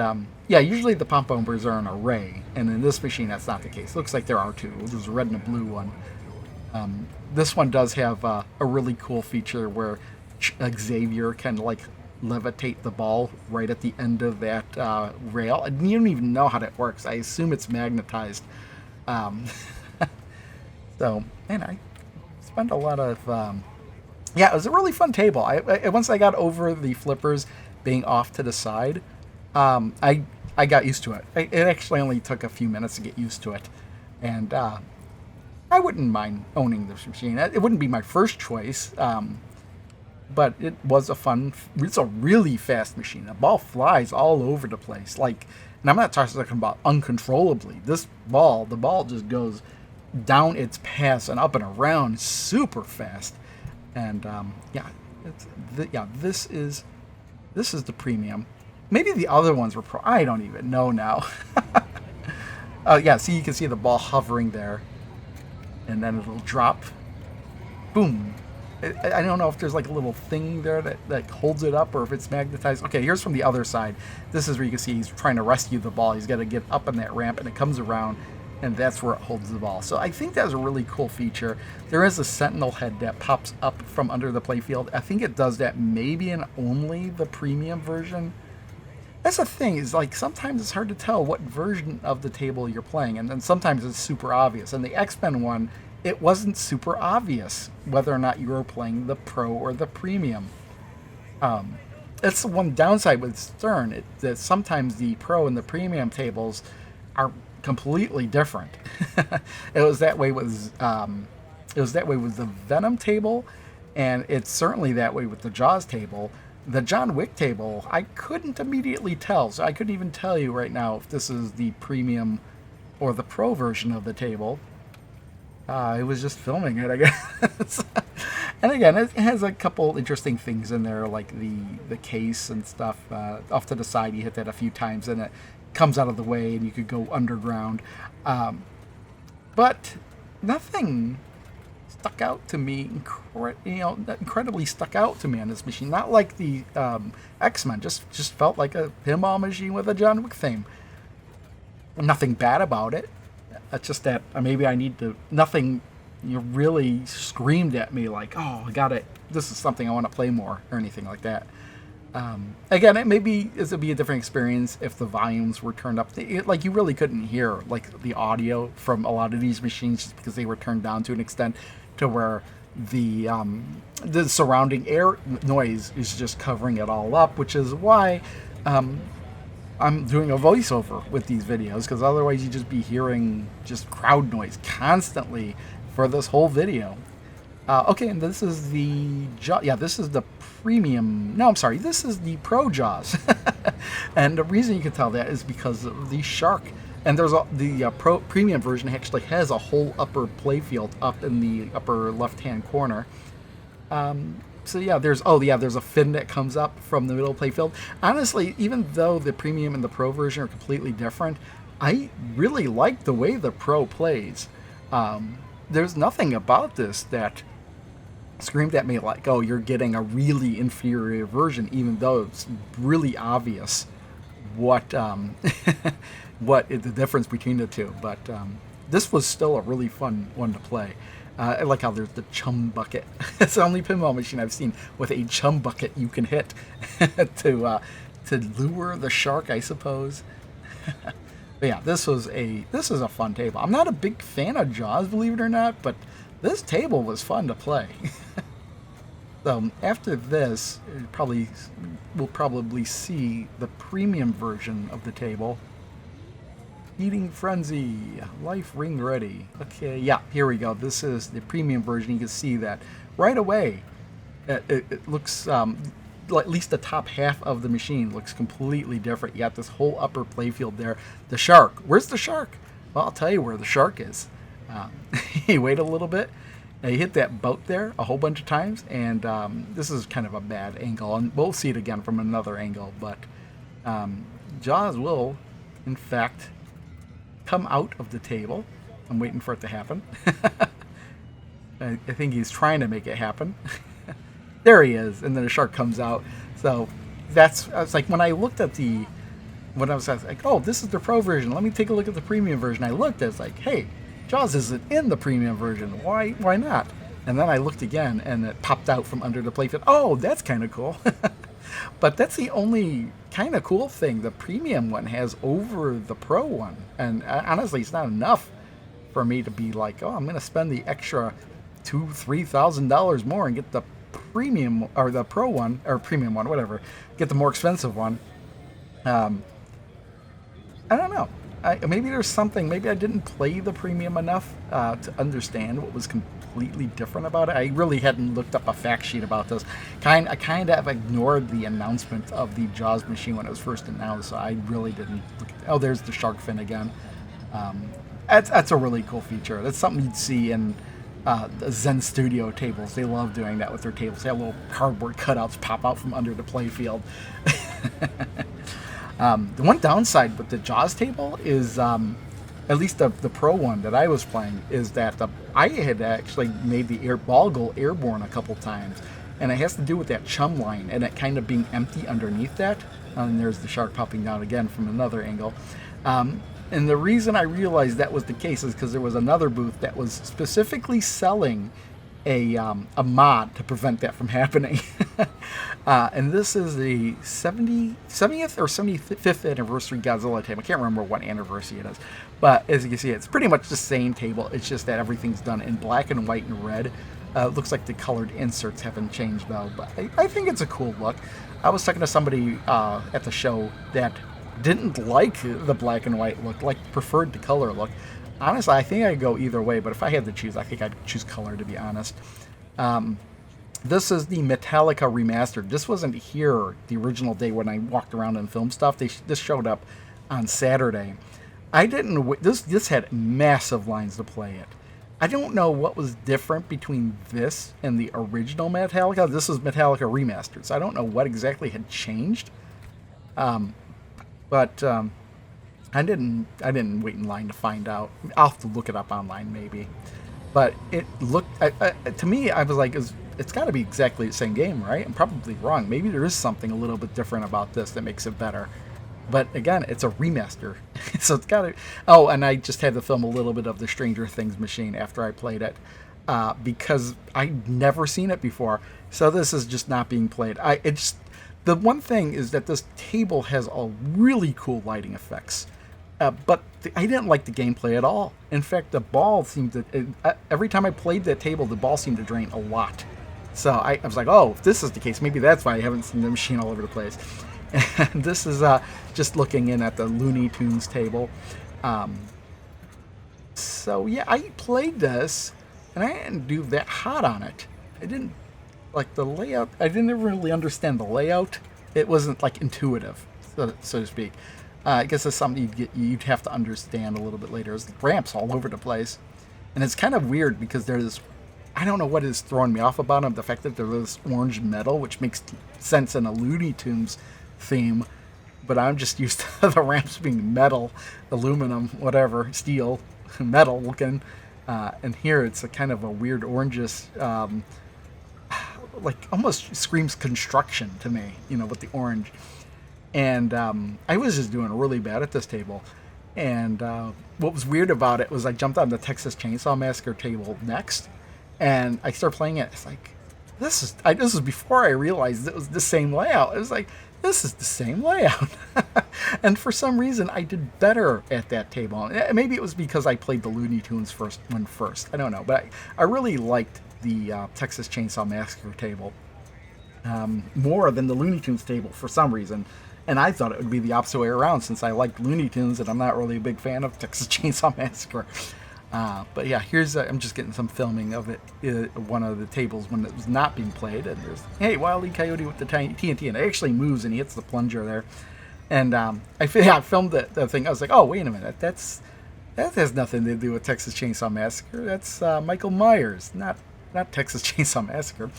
yeah, usually the pop bumpers are an array, and in this machine that's not the case. Looks like there are 2. There's a red and a blue one. This one does have a really cool feature where Xavier can like levitate the ball right at the end of that rail, and you don't even know how that works. I assume it's magnetized. So, man, I spent a lot of yeah, it was a really fun table. Once I got over the flippers being off to the side, I got used to it. It actually only took a few minutes to get used to it, and I wouldn't mind owning this machine. It wouldn't be my first choice, but it was it's a really fast machine. The ball flies all over the place, like, and I'm not talking about uncontrollably. The ball just goes down its paths and up and around super fast, and yeah, this is the Premium. Maybe the other ones were Pro. I don't even know now. Oh, yeah, see, you can see the ball hovering there. And then it'll drop. Boom. I don't know if there's like a little thing there that holds it up, or if it's magnetized. Okay, here's from the other side. This is where you can see he's trying to rescue the ball. He's got to get up on that ramp, and it comes around, and that's where it holds the ball. So I think that's a really cool feature. There is a Sentinel head that pops up from under the playfield. I think it does that maybe in only the Premium version. That's the thing, is like sometimes it's hard to tell what version of the table you're playing, and then sometimes it's super obvious. And the X-Men one, it wasn't super obvious whether or not you were playing the Pro or the Premium. That's the one downside with Stern, that sometimes the Pro and the Premium tables are completely different. It was that way with the Venom table, and it's certainly that way with the Jaws table. The John Wick table, I couldn't immediately tell, so I couldn't even tell you right now if this is the Premium or the Pro version of the table. It was just filming it, I guess. And again, it has a couple interesting things in there, like the case and stuff. Off to the side, you hit that a few times, and it comes out of the way, and you could go underground. But nothing stuck out to me, incredibly stuck out to me on this machine. Not like the X-Men, just felt like a pinball machine with a John Wick theme. Nothing bad about it. It's just that maybe I need to. Nothing really screamed at me like, oh, I got it. This is something I want to play more, or anything like that. Again, it would be a different experience if the volumes were turned up. Like, you really couldn't hear like the audio from a lot of these machines just because they were turned down to an extent to where the surrounding air noise is just covering it all up, which is why I'm doing a voiceover with these videos, because otherwise you'd just be hearing just crowd noise constantly for this whole video. Okay, and this is the this is the premium. No, I'm sorry, this is the Pro Jaws, and the reason you can tell that is because of the shark. And there's the Pro Premium version actually has a whole upper playfield up in the upper left-hand corner. So yeah, there's a fin that comes up from the middle playfield. Honestly, even though the Premium and the Pro version are completely different, I really like the way the Pro plays. There's nothing about this that screamed at me like, oh, you're getting a really inferior version, even though it's really obvious what the difference between the two. But this was still a really fun one to play. I like how there's the chum bucket. It's the only pinball machine I've seen with a chum bucket you can hit to lure the shark, I suppose. But yeah, this is a fun table. I'm not a big fan of Jaws, believe it or not, but this table was fun to play. So after this, we'll probably see the premium version of the table. Eating Frenzy, Life Ring Ready. Okay, yeah, here we go. This is the premium version. You can see that right away. It looks, at least the top half of the machine looks completely different. You got this whole upper playfield there. The shark. Where's the shark? Well, I'll tell you where the shark is. You wait a little bit. You hit that boat there a whole bunch of times, and this is kind of a bad angle, and we'll see it again from another angle, but Jaws will, in fact, come out of the table. I'm waiting for it to happen. I think he's trying to make it happen. There he is, and then the shark comes out. So it's like when I looked at when I was like, oh, this is the Pro version. Let me take a look at the Premium version. I looked at it, it's like, hey, Jaws isn't in the Premium version. Why not? And then I looked again, and it popped out from under the playfield. Oh, that's kind of cool. But that's the only kind of cool thing the Premium one has over the Pro one. And honestly, it's not enough for me to be like, oh, I'm going to spend the extra $2,000-$3,000 more and get the Premium or the Pro one or Premium one, whatever. Get the more expensive one. I don't know. Maybe there's something. Maybe I didn't play the Premium enough to understand what was completely different about it. I really hadn't looked up a fact sheet about this. I kind of ignored the announcement of the Jaws machine when it was first announced, so I really didn't look at oh, there's the shark fin again. That's a really cool feature. That's something you'd see in the Zen Studio tables. They love doing that with their tables. They have little cardboard cutouts pop out from under the playfield. The one downside with the Jaws table is, at least the Pro one that I was playing, is that I had actually made the ball go airborne a couple times, and it has to do with that chum line and it kind of being empty underneath that. And there's the shark popping down again from another angle. And the reason I realized that was the case is because there was another booth that was specifically selling a mod to prevent that from happening. And this is the 70th or 75th anniversary Godzilla table. I can't remember what anniversary it is. But as you can see, it's pretty much the same table. It's just that everything's done in black and white and red. Looks like the colored inserts haven't changed, though. But I think it's a cool look. I was talking to somebody at the show that didn't like the black and white look, preferred the color look. Honestly, I think I'd go either way, but if I had to choose, I think I'd choose color, to be honest. This is the Metallica Remastered. This wasn't here the original day when I walked around and filmed stuff. This showed up on Saturday. This had massive lines to play it. I don't know what was different between this and the original Metallica. This is Metallica Remastered, so I don't know what exactly had changed. But I didn't wait in line to find out. I'll have to look it up online maybe. But it looked to me, I was like, it's got to be exactly the same game, right? I'm probably wrong. Maybe there is something a little bit different about this that makes it better. But again, it's a remaster, so it's got to. Oh, and I just had to film a little bit of the Stranger Things machine after I played it, because I'd never seen it before. So this is just not being played. The one thing is that this table has a really cool lighting effects. But I didn't like the gameplay at all. In fact, the ball seemed to... every time I played that table, the ball seemed to drain a lot. So I was like, oh, if this is the case, maybe that's why I haven't seen the machine all over the place. And this is just looking in at the Looney Tunes table. So yeah, I played this, and I didn't do that hot on it. I didn't like the layout. I didn't really understand the layout. It wasn't like intuitive, so to speak. I guess it's something you'd have to understand a little bit later. There's ramps all over the place, and it's kind of weird because there's, I don't know what is throwing me off about them. The fact that there's this orange metal, which makes sense in a Looney Tunes theme, but I'm just used to the ramps being metal, aluminum, whatever, steel, metal looking, and here it's a kind of a weird orangish, like almost screams construction to me, with the orange. And I was just doing really bad at this table. And what was weird about it was I jumped on the Texas Chainsaw Massacre table next, and I started playing it. It's like, this is before I realized it was the same layout. It was like, this is the same layout. And for some reason, I did better at that table. Maybe it was because I played the Looney Tunes first. I don't know. But I really liked the Texas Chainsaw Massacre table more than the Looney Tunes table for some reason. And I thought it would be the opposite way around, since I like Looney Tunes and I'm not really a big fan of Texas Chainsaw Massacre. But yeah, here's I'm just getting some filming of it, one of the tables when it was not being played. And there's, hey, Wile E. Coyote with the TNT, and it actually moves and he hits the plunger there. And I filmed the thing. I was like, oh, wait a minute, that has nothing to do with Texas Chainsaw Massacre. That's Michael Myers, not Texas Chainsaw Massacre.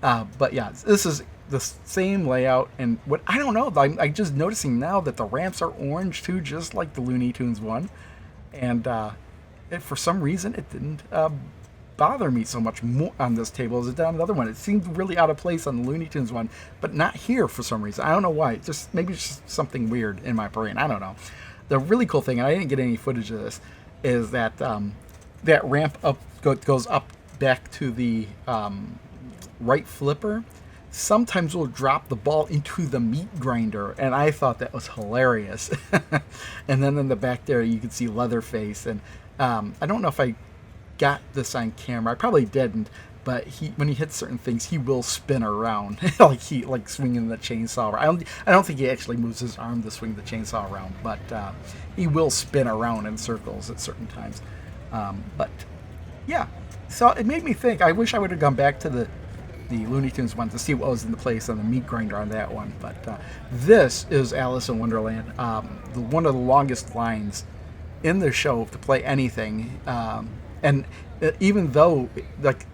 But yeah, this is the same layout, and what I don't know, I'm just noticing now that the ramps are orange too, just like the Looney Tunes one, and for some reason it didn't bother me so much more on this table as it did on the other one. It seemed really out of place on the Looney Tunes one, but not here for some reason. I don't know why. Maybe it's just something weird in my brain. I don't know. The really cool thing, and I didn't get any footage of this, is that that ramp up goes up back to the right flipper. Sometimes we'll drop the ball into the meat grinder, and I thought that was hilarious. And then in the back there, you can see Leatherface, and I don't know if I got this on camera. I probably didn't, but when he hits certain things, he will spin around, like swinging the chainsaw around. I don't think he actually moves his arm to swing the chainsaw around, but he will spin around in circles at certain times. But yeah, so it made me think. I wish I would have gone back to the Looney Tunes one to see what was in the place on the meat grinder on that one. But this is Alice in Wonderland, one of the longest lines in the show to play anything. And even though like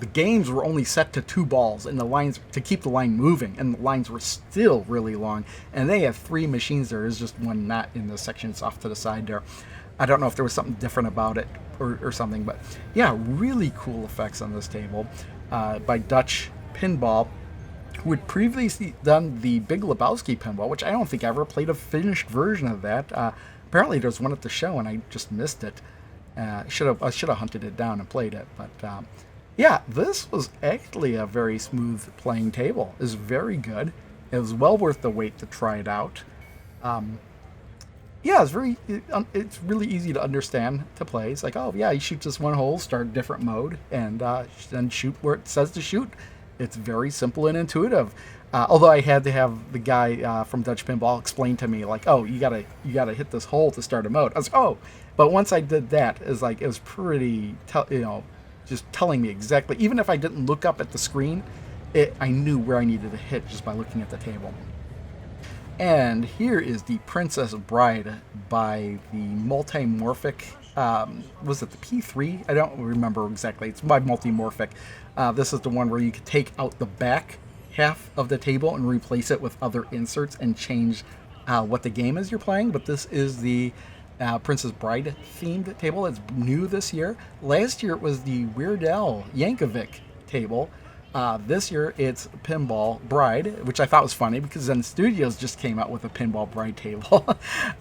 the games were only set to 2 balls and the lines to keep the line moving, and the lines were still really long, and they have 3 machines there. There's just one not in the section. It's off to the side there. I don't know if there was something different about it or something, but yeah, really cool effects on this table. By Dutch Pinball, who had previously done the Big Lebowski pinball, which I don't think I ever played a finished version of that. Apparently there's one at the show and I just missed it. I should have hunted it down and played it. But yeah, this was actually a very smooth playing table. It was very good. It was well worth the wait to try it out. Yeah, it's really easy to understand to play. It's like, oh yeah, you shoot just one hole, start a different mode, and then shoot where it says to shoot. It's very simple and intuitive. Although I had to have the guy from Dutch Pinball explain to me, like, oh, you gotta hit this hole to start a mode. I was like, oh, but once I did that, it was pretty, just telling me exactly. Even if I didn't look up at the screen, I knew where I needed to hit just by looking at the table. And here is the Princess Bride by the Multimorphic. Was it the P3? I don't remember exactly. It's by Multimorphic. This is the one where you could take out the back half of the table and replace it with other inserts and change what the game is you're playing. But this is the Princess Bride themed table. It's new this year. Last year it was the Weird Al Yankovic table. This year it's Pinball Bride, which I thought was funny because Zen Studios just came out with a Pinball Bride table.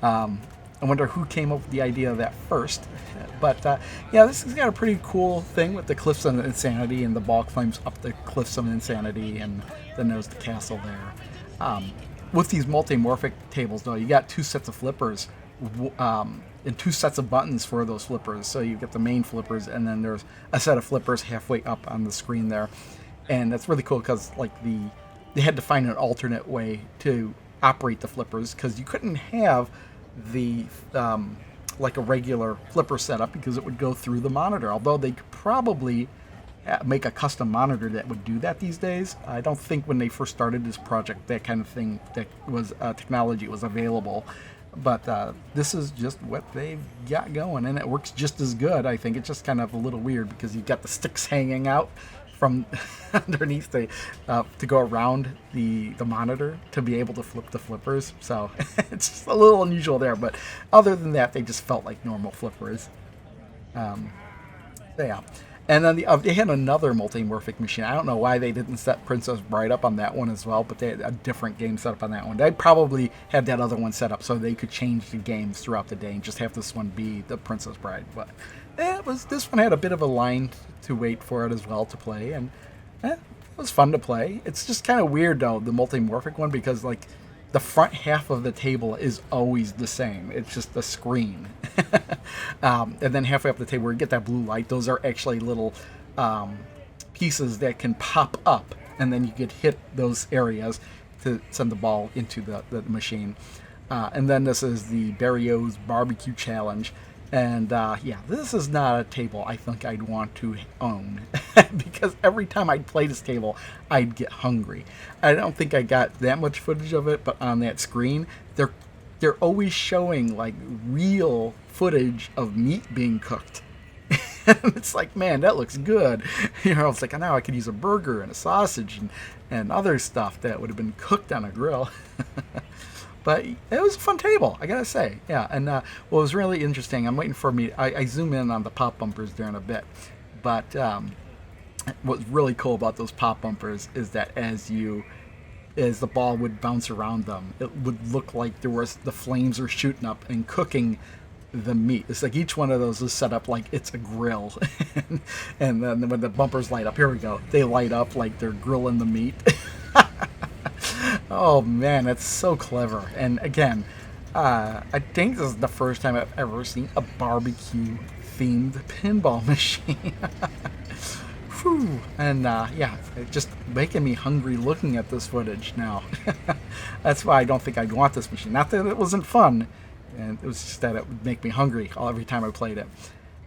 I wonder who came up with the idea of that first. But yeah, this has got a pretty cool thing with the Cliffs of Insanity, and the ball climbs up the Cliffs of Insanity, and then there's the castle there. With these multimorphic tables, though, you got 2 sets of flippers in 2 sets of buttons for those flippers. So you get the main flippers, and then there's a set of flippers halfway up on the screen there. And that's really cool because like they had to find an alternate way to operate the flippers, because you couldn't have the like a regular flipper setup because it would go through the monitor. Although they could probably make a custom monitor that would do that these days. I don't think when they first started this project that kind of thing, that was technology was available. But this is just what they've got going, and it works just as good. I think it's just kind of a little weird because you've got the sticks hanging out from underneath to go around the monitor to be able to flip the flippers. So it's just a little unusual there, but other than that, they just felt like normal flippers. Yeah. And then they had another Multimorphic machine. I don't know why they didn't set Princess Bride up on that one as well, but they had a different game set up on that one. They probably had that other one set up so they could change the games throughout the day and just have this one be the Princess Bride. But this one had a bit of a line to wait for it as well to play, and it was fun to play. It's just kind of weird though, the Multimorphic one, because like the front half of the table is always the same. It's just the screen. And then halfway up the table where you get that blue light, those are actually little pieces that can pop up, and then you could hit those areas to send the ball into the machine. And then this is the Barrio's Barbecue Challenge. And yeah, this is not a table I think I'd want to own because every time I'd play this table, I'd get hungry. I don't think I got that much footage of it, but on that screen, they're always showing like real footage of meat being cooked. And it's like, man, that looks good. You know, it's like, now I could use a burger and a sausage and other stuff that would have been cooked on a grill. But it was a fun table, I gotta say. Yeah, and what was really interesting, I'm waiting for me, I zoom in on the pop bumpers there in a bit, but what's really cool about those pop bumpers is that as the ball would bounce around them, it would look like the flames are shooting up and cooking the meat. It's like each one of those is set up like it's a grill. And then when the bumpers light up, here we go, they light up like they're grilling the meat. Oh man, that's so clever. And again, I think this is the first time I've ever seen a barbecue themed pinball machine. Whew. And yeah, it's just making me hungry looking at this footage now. That's why I don't think I'd want this machine. Not that it wasn't fun, and it was just that it would make me hungry every time I played it.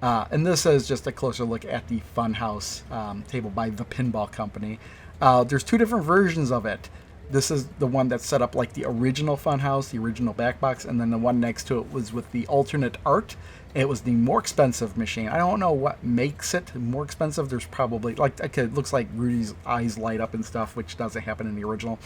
And this is just a closer look at the Funhouse table by the Pinball Company. There's 2 different versions of it. This is the one that's set up like the original Funhouse, the original back box, and then the one next to it was with the alternate art. It was the more expensive machine. I don't know what makes it more expensive. There's probably, like, okay, it looks like Rudy's eyes light up and stuff, which doesn't happen in the original.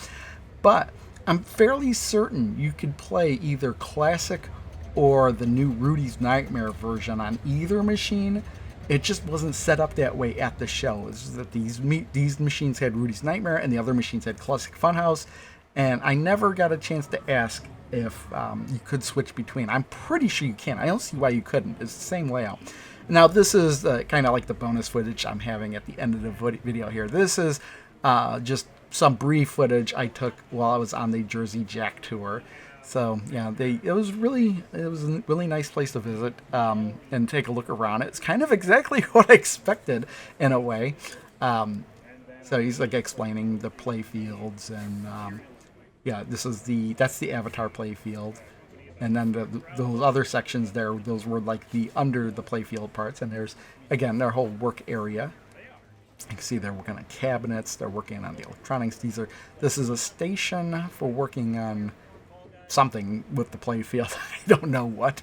But I'm fairly certain you could play either classic or the new Rudy's Nightmare version on either machine. It just wasn't set up that way at the show. It's just that these machines had Rudy's Nightmare and the other machines had Classic Funhouse, and I never got a chance to ask if you could switch between. I'm pretty sure you can. I don't see why you couldn't. It's the same layout. Now this is kind of like the bonus footage I'm having at the end of the video here. This is just some brief footage I took while I was on the Jersey Jack tour. So yeah, it was a really nice place to visit and take a look around. It's kind of exactly what I expected in a way. So he's like explaining the play fields, and yeah, that's the Avatar play field, and then those other sections there, those were like the under the play field parts, and there's again their whole work area. You can see they're working on cabinets, they're working on the electronics. This is a station for working on something with the play field. I don't know what.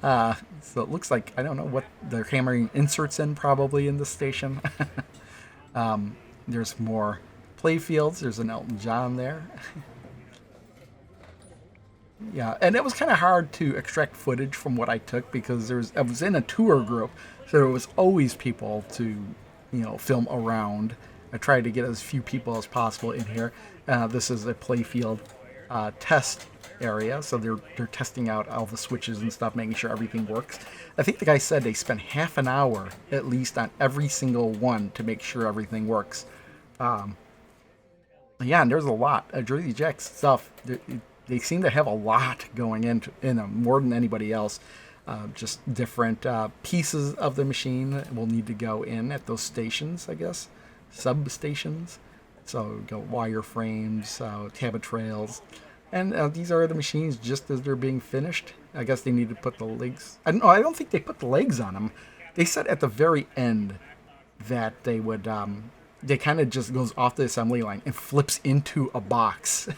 So it looks like, I don't know what they're hammering inserts in, probably in the station. There's more play fields. There's an Elton John there. Yeah, and it was kind of hard to extract footage from what I took because I was in a tour group, so there was always people to, film around. I tried to get as few people as possible in here. This is a play field test area, so they're testing out all the switches and stuff, making sure everything works. I think the guy said they spent half an hour at least on every single one to make sure everything works. Yeah, and there's a lot of Jersey Jack stuff. they seem to have a lot going in them, more than anybody else. Just different pieces of the machine will need to go in at those stations, I guess, substations. So go wireframes, tablet trails, and these are the machines just as they're being finished. I guess they need to put the legs. I don't think they put the legs on them. They said at the very end that they would. They kind of just goes off the assembly line and flips into a box.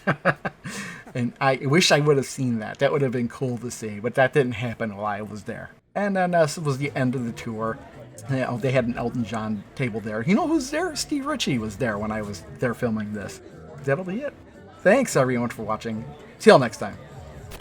And I wish I would have seen that. That would have been cool to see, but that didn't happen while I was there. And then this was the end of the tour. You know, they had an Elton John table there. You know who's there? Steve Ritchie was there when I was there filming this. That'll be it. Thanks everyone for watching. See y'all next time.